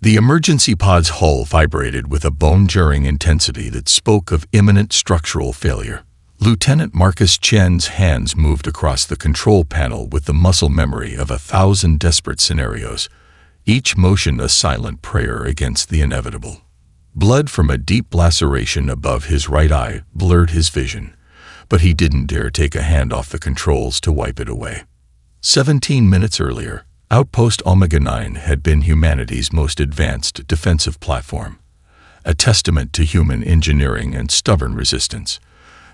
The emergency pod's hull vibrated with a bone-jarring intensity that spoke of imminent structural failure. Lieutenant Marcus Chen's hands moved across the control panel with the muscle memory of 1,000 desperate scenarios, each motion a silent prayer against the inevitable. Blood from a deep laceration above his right eye blurred his vision, but he didn't dare take a hand off the controls to wipe it away. 17 minutes earlier, Outpost Omega-9 had been humanity's most advanced defensive platform, a testament to human engineering and stubborn resistance.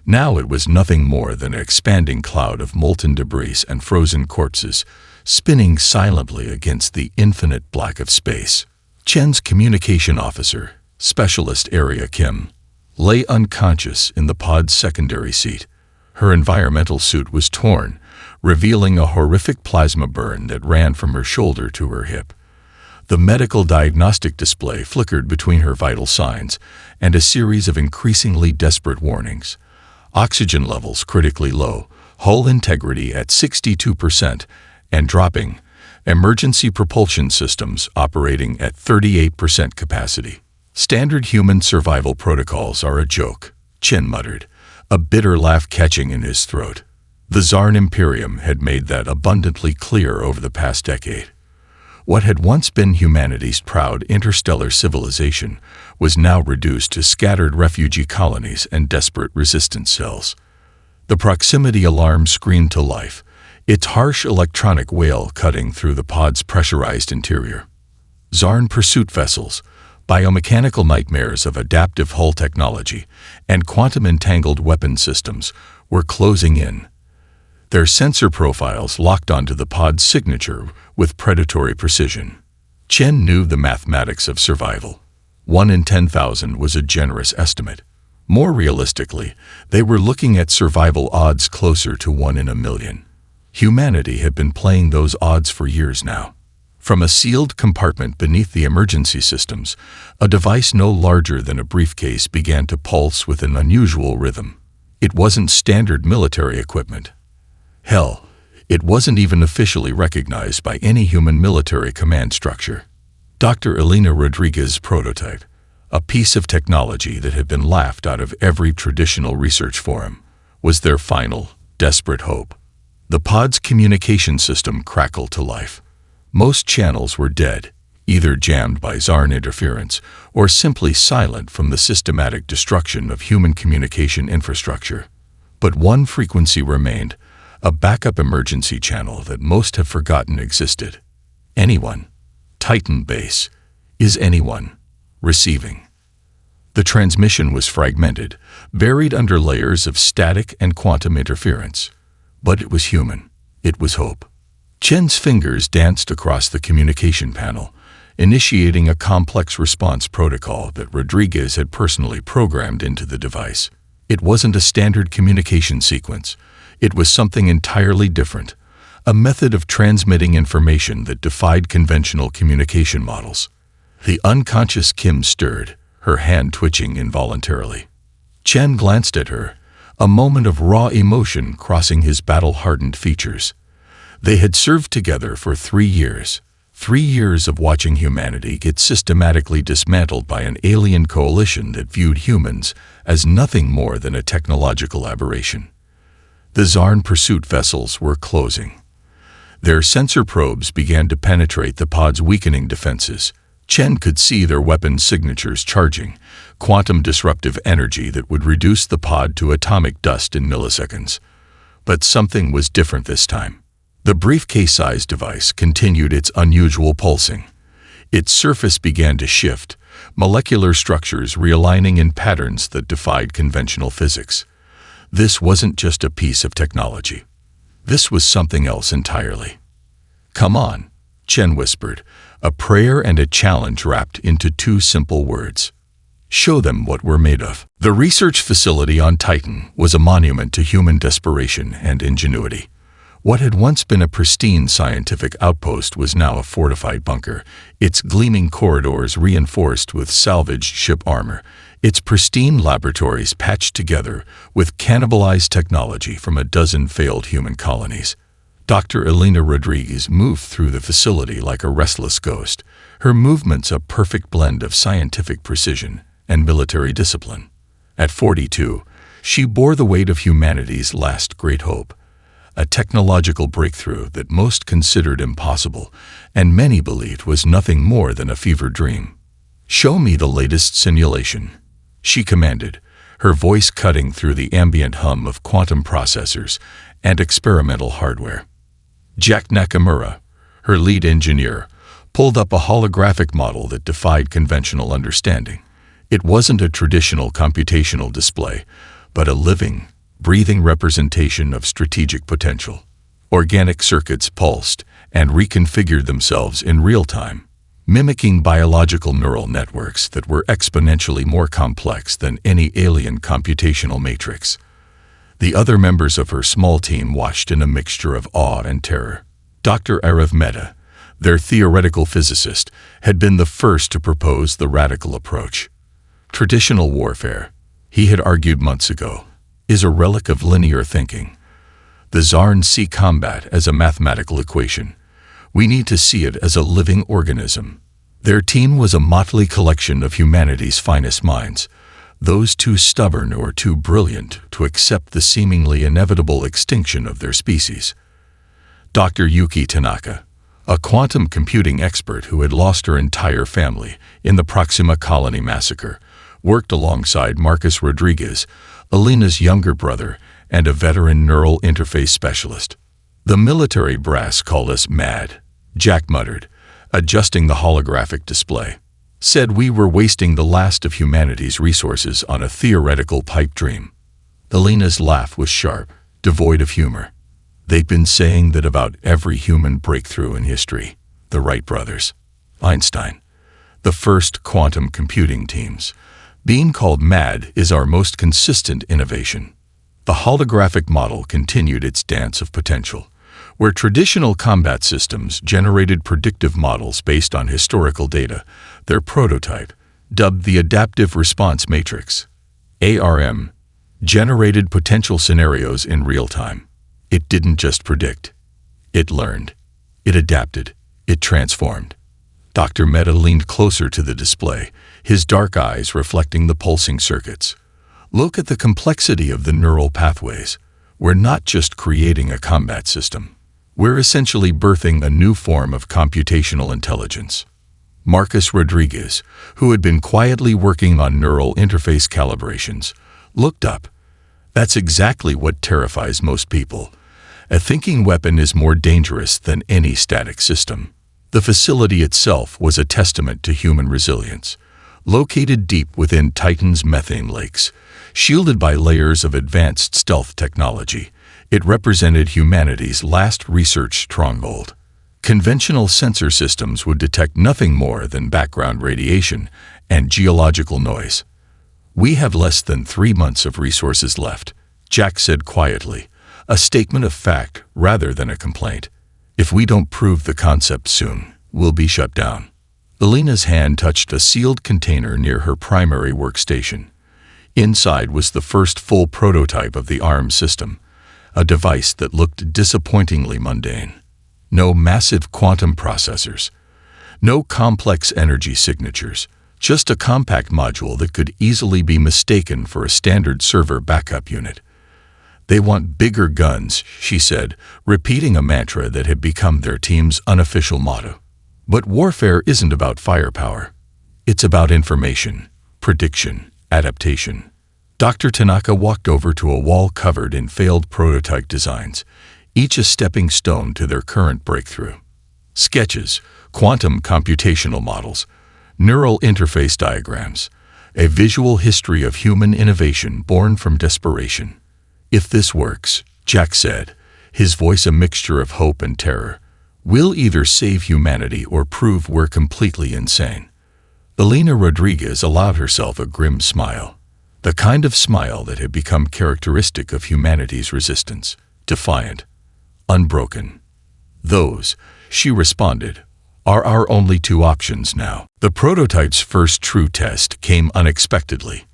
Now it was nothing more than an expanding cloud of molten debris and frozen corpses, spinning silently against the infinite black of space. Chen's communication officer, Specialist Area Kim, lay unconscious in the pod's secondary seat. Her environmental suit was torn, revealing a horrific plasma burn that ran from her shoulder to her hip. The medical diagnostic display flickered between her vital signs and a series of increasingly desperate warnings. Oxygen levels critically low, hull integrity at 62% and dropping, emergency propulsion systems operating at 38% capacity. Standard human survival protocols are a joke, Chen muttered, a bitter laugh catching in his throat. The Zarn Imperium had made that abundantly clear over the past decade. What had once been humanity's proud interstellar civilization was now reduced to scattered refugee colonies and desperate resistance cells. The proximity alarm screamed to life, its harsh electronic wail cutting through the pod's pressurized interior. Zarn pursuit vessels, biomechanical nightmares of adaptive hull technology, and quantum-entangled weapon systems were closing in. Their sensor profiles locked onto the pod's signature with predatory precision. Chen knew the mathematics of survival. 1 in 10,000 was a generous estimate. More realistically, they were looking at survival odds closer to 1 in a million. Humanity had been playing those odds for years now. From a sealed compartment beneath the emergency systems, a device no larger than a briefcase began to pulse with an unusual rhythm. It wasn't standard military equipment. Hell, it wasn't even officially recognized by any human military command structure. Dr. Elena Rodriguez's prototype, a piece of technology that had been laughed out of every traditional research forum, was their final, desperate hope. The pod's communication system crackled to life. Most channels were dead, either jammed by Zarn interference or simply silent from the systematic destruction of human communication infrastructure. But one frequency remained, a backup emergency channel that most have forgotten existed. Anyone. Titan base. Is anyone receiving? The transmission was fragmented, buried under layers of static and quantum interference. But it was human. It was hope. Chen's fingers danced across the communication panel, initiating a complex response protocol that Rodriguez had personally programmed into the device. It wasn't a standard communication sequence. It was something entirely different, a method of transmitting information that defied conventional communication models. The unconscious Kim stirred, her hand twitching involuntarily. Chen glanced at her, a moment of raw emotion crossing his battle-hardened features. They had served together for 3 years. 3 years of watching humanity get systematically dismantled by an alien coalition that viewed humans as nothing more than a technological aberration. The Zarn pursuit vessels were closing. Their sensor probes began to penetrate the pod's weakening defenses. Chen could see their weapon signatures charging, quantum disruptive energy that would reduce the pod to atomic dust in milliseconds. But something was different this time. The briefcase-sized device continued its unusual pulsing. Its surface began to shift, molecular structures realigning in patterns that defied conventional physics. This wasn't just a piece of technology. This was something else entirely. "Come on," Chen whispered, a prayer and a challenge wrapped into 2 simple words. "Show them what we're made of." The research facility on Titan was a monument to human desperation and ingenuity. What had once been a pristine scientific outpost was now a fortified bunker, its gleaming corridors reinforced with salvaged ship armor, its pristine laboratories patched together with cannibalized technology from a dozen failed human colonies. Dr. Elena Rodriguez moved through the facility like a restless ghost, her movements a perfect blend of scientific precision and military discipline. At 42, she bore the weight of humanity's last great hope, a technological breakthrough that most considered impossible and many believed was nothing more than a fever dream. "Show me the latest simulation," she commanded, her voice cutting through the ambient hum of quantum processors and experimental hardware. Jack Nakamura, her lead engineer, pulled up a holographic model that defied conventional understanding. It wasn't a traditional computational display, but a living, breathing representation of strategic potential. Organic circuits pulsed and reconfigured themselves in real time, mimicking biological neural networks that were exponentially more complex than any alien computational matrix. The other members of her small team watched in a mixture of awe and terror. Dr. Arav Mehta, their theoretical physicist, had been the first to propose the radical approach. Traditional warfare, he had argued months ago, is a relic of linear thinking. The Czarns see combat as a mathematical equation. We need to see it as a living organism. Their team was a motley collection of humanity's finest minds, those too stubborn or too brilliant to accept the seemingly inevitable extinction of their species. Dr. Yuki Tanaka, a quantum computing expert who had lost her entire family in the Proxima Colony massacre, worked alongside Marcus Rodriguez, Alina's younger brother and a veteran neural interface specialist. "The military brass called us mad," Jack muttered, adjusting the holographic display. "Said we were wasting the last of humanity's resources on a theoretical pipe dream." Alina's laugh was sharp, devoid of humor. "They've been saying that about every human breakthrough in history. The Wright brothers, Einstein, the first quantum computing teams. Being called mad is our most consistent innovation." The holographic model continued its dance of potential. Where traditional combat systems generated predictive models based on historical data, their prototype, dubbed the Adaptive Response Matrix, ARM, generated potential scenarios in real time. It didn't just predict. It learned. It adapted. It transformed. Dr. Mehta leaned closer to the display, his dark eyes reflecting the pulsing circuits. "Look at the complexity of the neural pathways. We're not just creating a combat system. We're essentially birthing a new form of computational intelligence." Marcus Rodriguez, who had been quietly working on neural interface calibrations, looked up. "That's exactly what terrifies most people. A thinking weapon is more dangerous than any static system." The facility itself was a testament to human resilience. Located deep within Titan's methane lakes, shielded by layers of advanced stealth technology, it represented humanity's last research stronghold. Conventional sensor systems would detect nothing more than background radiation and geological noise. "We have less than 3 months of resources left," Jack said quietly, a statement of fact rather than a complaint. "If we don't prove the concept soon, we'll be shut down." Alina's hand touched a sealed container near her primary workstation. Inside was the first full prototype of the ARM system, a device that looked disappointingly mundane. No massive quantum processors, no complex energy signatures, just a compact module that could easily be mistaken for a standard server backup unit. "They want bigger guns," she said, repeating a mantra that had become their team's unofficial motto. But warfare isn't about firepower. It's about information, prediction, adaptation. Dr. Tanaka walked over to a wall covered in failed prototype designs, each a stepping stone to their current breakthrough. Sketches, quantum computational models, neural interface diagrams, a visual history of human innovation born from desperation. "If this works," Jack said, his voice a mixture of hope and terror, "we'll either save humanity or prove we're completely insane." Alina Rodriguez allowed herself a grim smile, the kind of smile that had become characteristic of humanity's resistance, defiant, unbroken. "Those," she responded, "are our only 2 options now." The prototype's first true test came unexpectedly.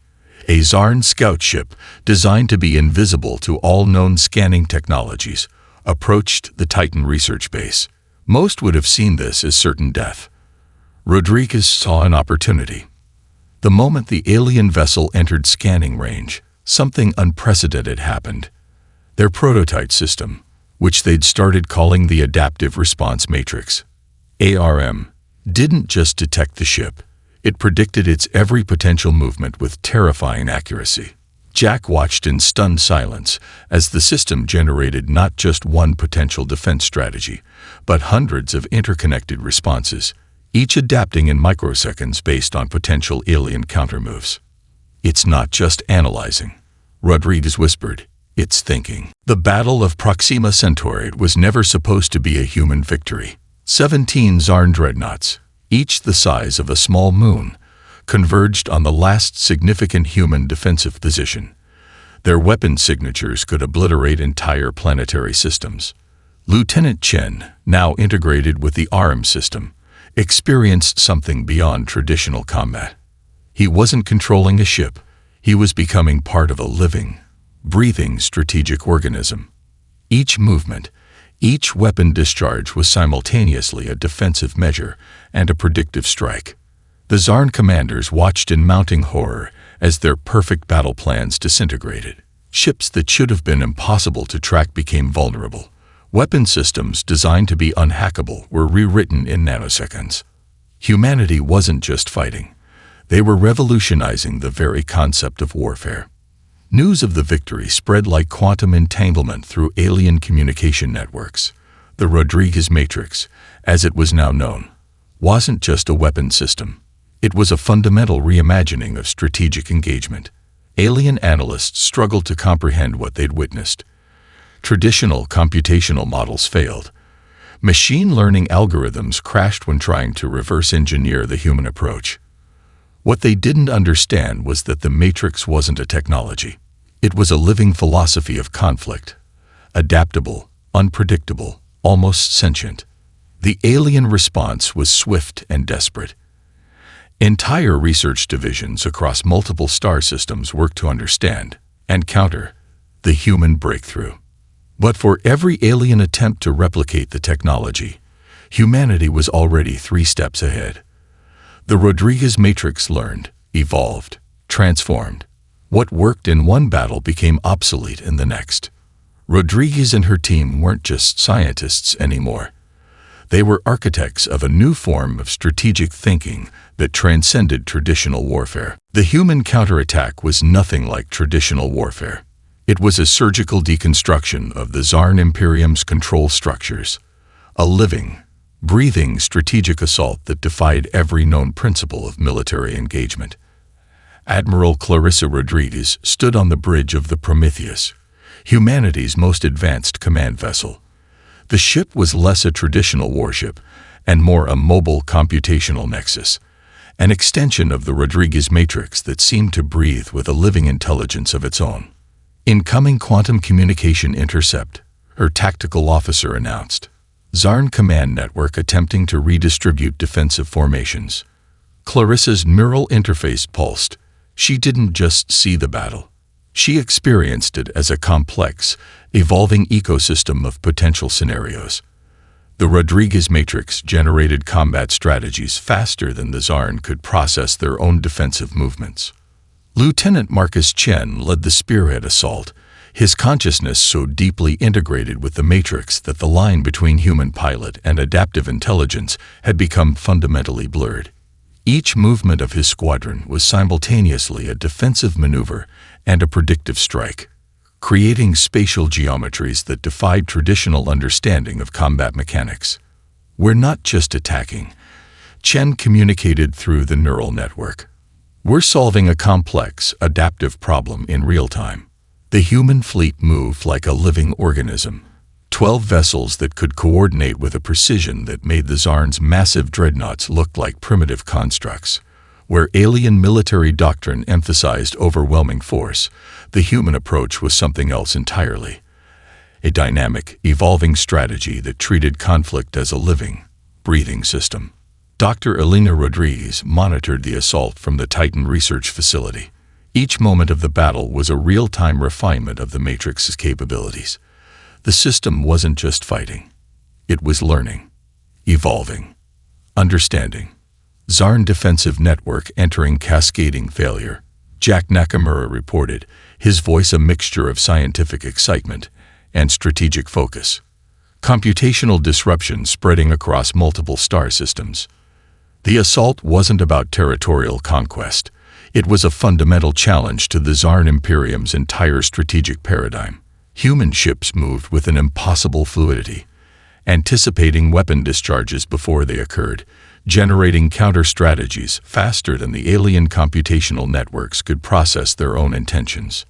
A Czarn scout ship, designed to be invisible to all known scanning technologies, approached the Titan research base. Most would have seen this as certain death. Rodriguez saw an opportunity. The moment the alien vessel entered scanning range, something unprecedented happened. Their prototype system, which they'd started calling the Adaptive Response Matrix, ARM, didn't just detect the ship. It predicted its every potential movement with terrifying accuracy. Jack watched in stunned silence as the system generated not just one potential defense strategy, but hundreds of interconnected responses, each adapting in microseconds based on potential alien countermoves. "It's not just analyzing," Rodriguez whispered. "It's thinking." The Battle of Proxima Centauri was never supposed to be a human victory. 17 Zarn dreadnoughts, each the size of a small moon, converged on the last significant human defensive position. Their weapon signatures could obliterate entire planetary systems. Lieutenant Chen, now integrated with the ARM system, experienced something beyond traditional combat. He wasn't controlling a ship. He was becoming part of a living, breathing strategic organism. Each movement, each weapon discharge was simultaneously a defensive measure and a predictive strike. The Zarn commanders watched in mounting horror as their perfect battle plans disintegrated. Ships that should have been impossible to track became vulnerable. Weapon systems designed to be unhackable were rewritten in nanoseconds. Humanity wasn't just fighting. They were revolutionizing the very concept of warfare. News of the victory spread like quantum entanglement through alien communication networks. The Rodriguez Matrix, as it was now known, wasn't just a weapon system. It was a fundamental reimagining of strategic engagement. Alien analysts struggled to comprehend what they'd witnessed. Traditional computational models failed. Machine learning algorithms crashed when trying to reverse engineer the human approach. What they didn't understand was that the Matrix wasn't a technology. It was a living philosophy of conflict, adaptable, unpredictable, almost sentient. The alien response was swift and desperate. Entire research divisions across multiple star systems worked to understand and counter the human breakthrough. But for every alien attempt to replicate the technology, humanity was already 3 steps ahead. The Rodriguez Matrix learned, evolved, transformed. What worked in one battle became obsolete in the next. Rodriguez and her team weren't just scientists anymore. They were architects of a new form of strategic thinking that transcended traditional warfare. The human counterattack was nothing like traditional warfare. It was a surgical deconstruction of the Zarn Imperium's control structures, a living, breathing strategic assault that defied every known principle of military engagement. Admiral Clarissa Rodriguez stood on the bridge of the Prometheus, humanity's most advanced command vessel. The ship was less a traditional warship and more a mobile computational nexus, an extension of the Rodriguez Matrix that seemed to breathe with a living intelligence of its own. "Incoming quantum communication intercept," her tactical officer announced. Zarn command network attempting to redistribute defensive formations. Clarissa's neural interface pulsed. She didn't just see the battle. She experienced it as a complex, evolving ecosystem of potential scenarios. The Rodriguez Matrix generated combat strategies faster than the Zarn could process their own defensive movements. Lieutenant Marcus Chen led the spearhead assault, his consciousness so deeply integrated with the Matrix that the line between human pilot and adaptive intelligence had become fundamentally blurred. Each movement of his squadron was simultaneously a defensive maneuver and a predictive strike, creating spatial geometries that defied traditional understanding of combat mechanics. "We're not just attacking," Chen communicated through the neural network. "We're solving a complex, adaptive problem in real time." The human fleet moved like a living organism. 12 vessels that could coordinate with a precision that made the Zarn's massive dreadnoughts look like primitive constructs. Where alien military doctrine emphasized overwhelming force, the human approach was something else entirely. A dynamic, evolving strategy that treated conflict as a living, breathing system. Dr. Elena Rodriguez monitored the assault from the Titan research facility. Each moment of the battle was a real-time refinement of the Matrix's capabilities. The system wasn't just fighting. It was learning, evolving, understanding. Zarn defensive network entering cascading failure, Jack Nakamura reported, his voice a mixture of scientific excitement and strategic focus. Computational disruption spreading across multiple star systems. The assault wasn't about territorial conquest. It was a fundamental challenge to the Zarn Imperium's entire strategic paradigm. Human ships moved with an impossible fluidity, anticipating weapon discharges before they occurred, generating counter-strategies faster than the alien computational networks could process their own intentions.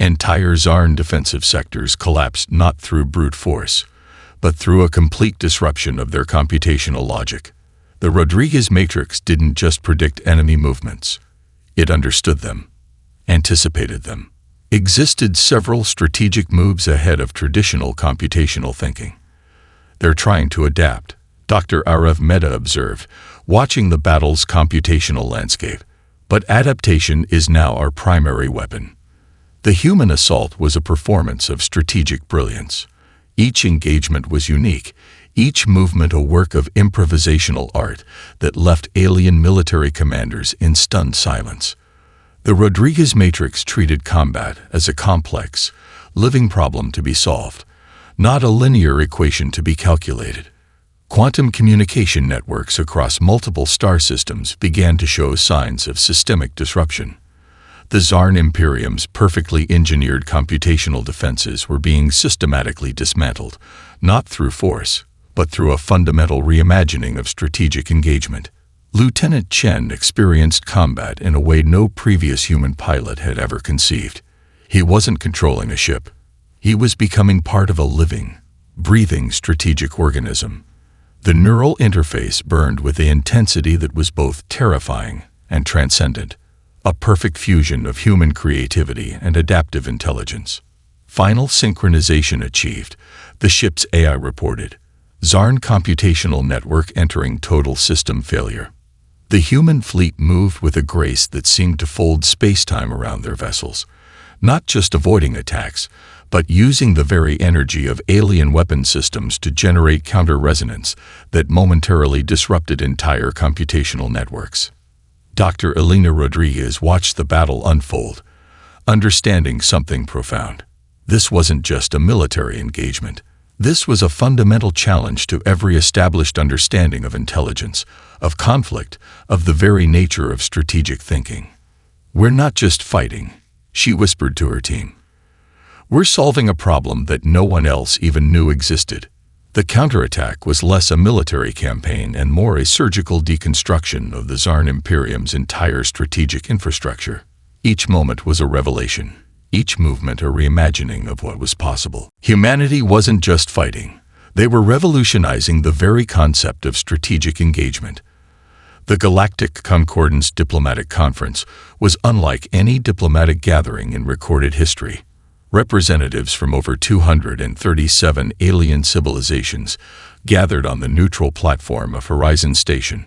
Entire Zarn defensive sectors collapsed not through brute force, but through a complete disruption of their computational logic. The Rodriguez matrix didn't just predict enemy movements. It understood them, anticipated them, existed several strategic moves ahead of traditional computational thinking. They're trying to adapt, Dr. Arav Mehta observed, watching the battle's computational landscape. But adaptation is now our primary weapon. The human assault was a performance of strategic brilliance. Each engagement was unique, each movement a work of improvisational art that left alien military commanders in stunned silence. The Rodriguez matrix treated combat as a complex, living problem to be solved, not a linear equation to be calculated. Quantum communication networks across multiple star systems began to show signs of systemic disruption. The Zarn Imperium's perfectly engineered computational defenses were being systematically dismantled, not through force, but through a fundamental reimagining of strategic engagement. Lieutenant Chen experienced combat in a way no previous human pilot had ever conceived. He wasn't controlling a ship. He was becoming part of a living, breathing strategic organism. The neural interface burned with the intensity that was both terrifying and transcendent, a perfect fusion of human creativity and adaptive intelligence. Final synchronization achieved, the ship's AI reported. Zarn computational network entering total system failure. The human fleet moved with a grace that seemed to fold space-time around their vessels, not just avoiding attacks, but using the very energy of alien weapon systems to generate counter-resonance that momentarily disrupted entire computational networks. Dr. Elena Rodriguez watched the battle unfold, understanding something profound. This wasn't just a military engagement. This was a fundamental challenge to every established understanding of intelligence, of conflict, of the very nature of strategic thinking. "We're not just fighting," she whispered to her team. "We're solving a problem that no one else even knew existed." The counterattack was less a military campaign and more a surgical deconstruction of the Zarn Imperium's entire strategic infrastructure. Each moment was a revelation, each movement a reimagining of what was possible. Humanity wasn't just fighting. They were revolutionizing the very concept of strategic engagement. The Galactic Concordance Diplomatic Conference was unlike any diplomatic gathering in recorded history. Representatives from over 237 alien civilizations gathered on the neutral platform of Horizon Station,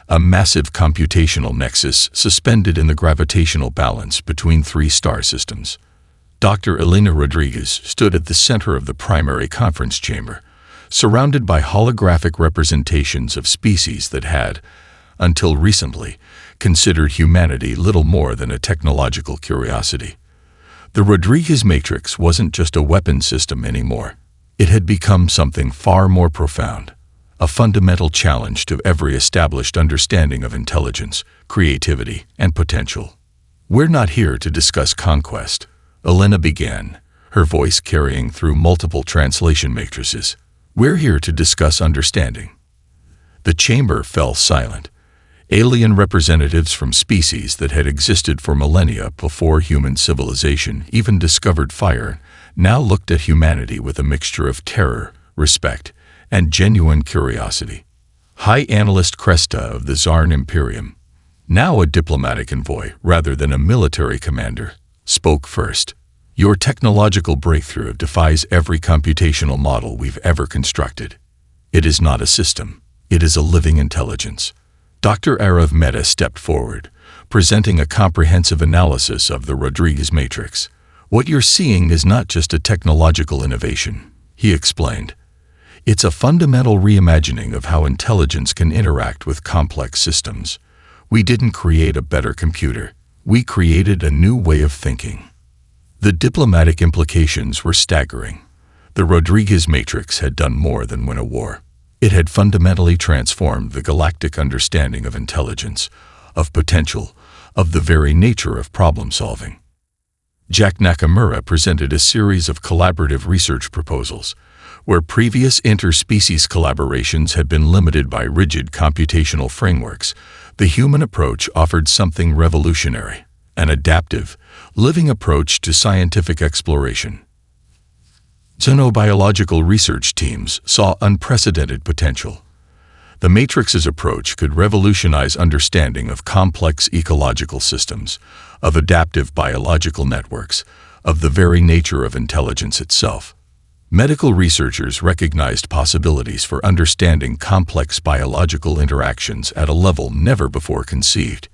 a massive computational nexus suspended in the gravitational balance between three star systems. Dr. Elena Rodriguez stood at the center of the primary conference chamber, surrounded by holographic representations of species that had, until recently, considered humanity little more than a technological curiosity. The Rodriguez matrix wasn't just a weapon system anymore. It had become something far more profound, a fundamental challenge to every established understanding of intelligence, creativity, and potential. "We're not here to discuss conquest," Elena began, her voice carrying through multiple translation matrices. "We're here to discuss understanding." The chamber fell silent. Alien representatives from species that had existed for millennia before human civilization even discovered fire now looked at humanity with a mixture of terror, respect, and genuine curiosity. High Analyst Cresta of the Zarn Imperium, now a diplomatic envoy rather than a military commander, spoke first. "Your technological breakthrough defies every computational model we've ever constructed. It is not a system. It is a living intelligence." Dr. Arav Mehta stepped forward, presenting a comprehensive analysis of the Rodriguez matrix. "What you're seeing is not just a technological innovation," he explained. It's a fundamental reimagining of how intelligence can interact with complex systems. We didn't create a better computer. We created a new way of thinking. The diplomatic implications were staggering. The Rodriguez Matrix had done more than win a war. It had fundamentally transformed the galactic understanding of intelligence, of potential, of the very nature of problem-solving. Jack Nakamura presented a series of collaborative research proposals, where previous interspecies collaborations had been limited by rigid computational frameworks. The human approach offered something revolutionary, an adaptive, living approach to scientific exploration. Xenobiological research teams saw unprecedented potential. The Matrix's approach could revolutionize understanding of complex ecological systems, of adaptive biological networks, of the very nature of intelligence itself. Medical researchers recognized possibilities for understanding complex biological interactions at a level never before conceived.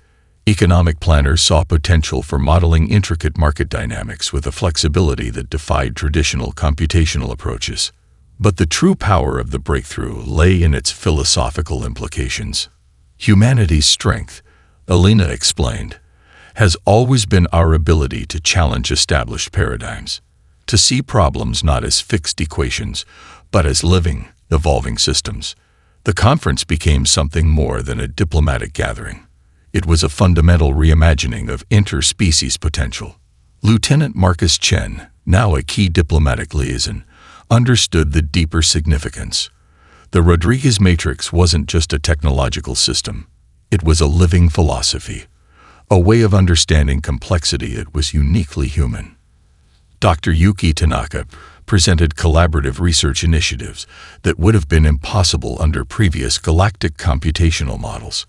Economic planners saw potential for modeling intricate market dynamics with a flexibility that defied traditional computational approaches. But the true power of the breakthrough lay in its philosophical implications. Humanity's strength, Alina explained, has always been our ability to challenge established paradigms, to see problems not as fixed equations, but as living, evolving systems. The conference became something more than a diplomatic gathering. It was a fundamental reimagining of interspecies potential. Lieutenant Marcus Chen, now a key diplomatic liaison, understood the deeper significance. The Rodriguez Matrix wasn't just a technological system. It was a living philosophy, a way of understanding complexity that was uniquely human. Dr. Yuki Tanaka presented collaborative research initiatives that would have been impossible under previous galactic computational models.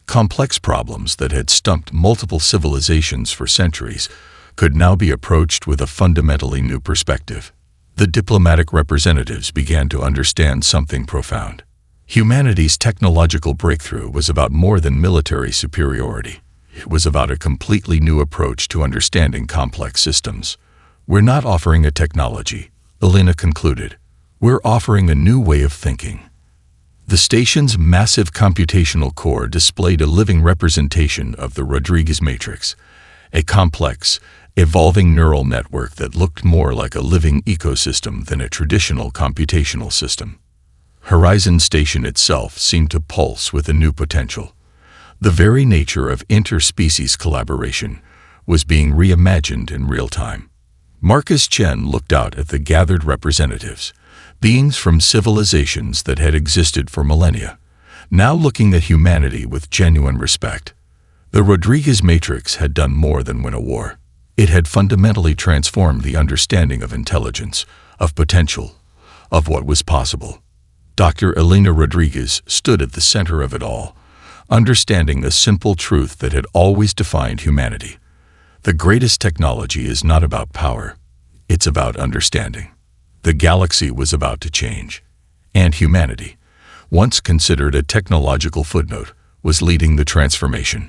Complex problems that had stumped multiple civilizations for centuries could now be approached with a fundamentally new perspective. The diplomatic representatives began to understand something profound. Humanity's technological breakthrough was about more than military superiority. It was about a completely new approach to understanding complex systems. We're not offering a technology, Alina concluded. We're offering a new way of thinking. The station's massive computational core displayed a living representation of the Rodriguez Matrix, a complex, evolving neural network that looked more like a living ecosystem than a traditional computational system. Horizon Station itself seemed to pulse with a new potential. The very nature of interspecies collaboration was being reimagined in real time. Marcus Chen looked out at the gathered representatives, beings from civilizations that had existed for millennia, now looking at humanity with genuine respect. The Rodriguez Matrix had done more than win a war. It had fundamentally transformed the understanding of intelligence, of potential, of what was possible. Dr. Alina Rodriguez stood at the center of it all, understanding a simple truth that had always defined humanity. The greatest technology is not about power. It's about understanding. The galaxy was about to change, and humanity, once considered a technological footnote, was leading the transformation.